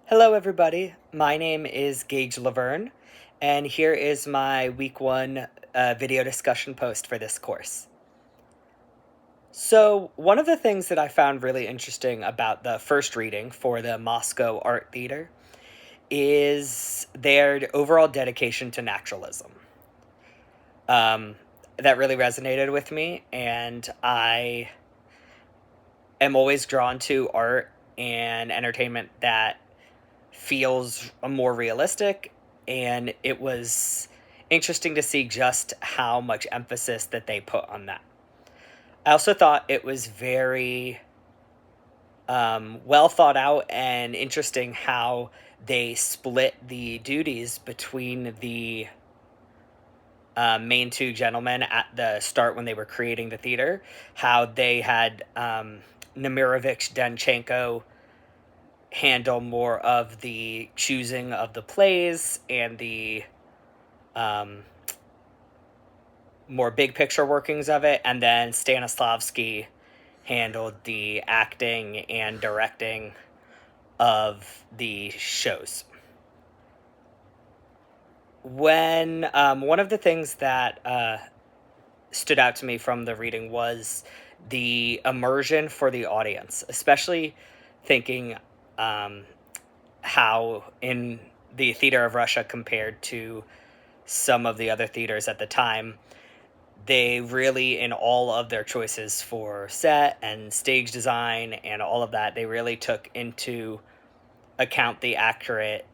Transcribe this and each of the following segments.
Hello, everybody. My name is Gage Laverne, and here is my week one video discussion post for this course. So, one of the things that I found really interesting about the first reading for the Moscow Art Theater is their overall dedication to naturalism. That really resonated with me, and I am always drawn to art and entertainment that feels more realistic, and it was interesting to see just how much emphasis that they put on that. I also thought it was very well thought out and interesting how they split the duties between the main two gentlemen at the start when they were creating the theater, how they had Nemirovich Danchenko handle more of the choosing of the plays and the more big picture workings of it, and then Stanislavski handled the acting and directing of the shows. When one of the things that stood out to me from the reading was the immersion for the audience, especially thinking how in the theater of Russia compared to some of the other theaters at the time, they really, in all of their choices for set and stage design and all of that, they really took into account the accurate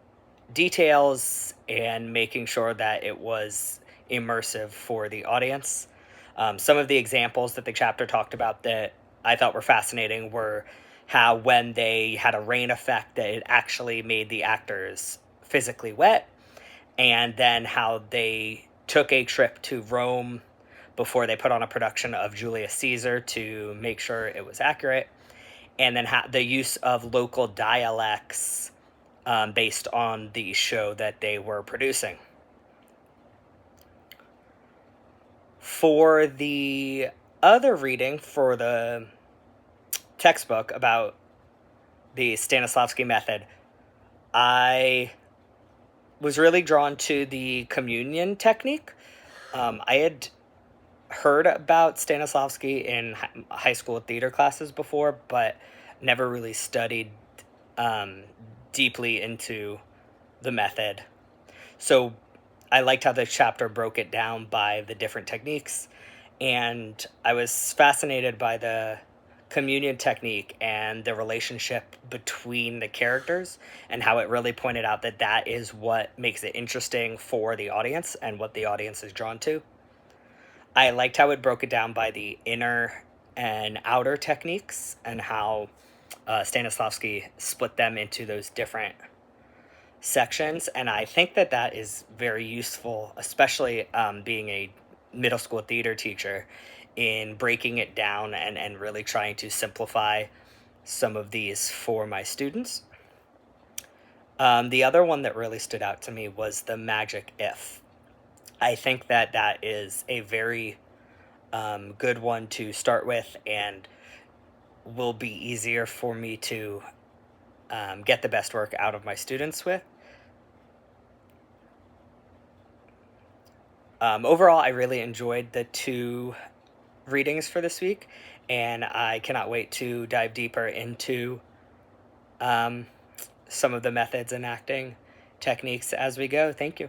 details and making sure that it was immersive for the audience. Some of the examples that the chapter talked about that I thought were fascinating were how when they had a rain effect that it actually made the actors physically wet, and then how they took a trip to Rome before they put on a production of Julius Caesar to make sure it was accurate, and then the use of local dialects based on the show that they were producing. For the other reading for the textbook about the Stanislavski method, I was really drawn to the communion technique. I had heard about Stanislavski in high school theater classes before, but never really studied deeply into the method. So I liked how the chapter broke it down by the different techniques, and I was fascinated by the communion technique and the relationship between the characters and how it really pointed out that that is what makes it interesting for the audience and what the audience is drawn to. I liked how it broke it down by the inner and outer techniques and how Stanislavski split them into those different sections. And I think that that is very useful, especially being a middle school theater teacher, in breaking it down and really trying to simplify some of these for my students. The other one that really stood out to me was the magic if. I think that that is a very good one to start with and will be easier for me to get the best work out of my students with. Overall, I really enjoyed the two readings for this week, and I cannot wait to dive deeper into some of the methods and acting techniques as we go. Thank you.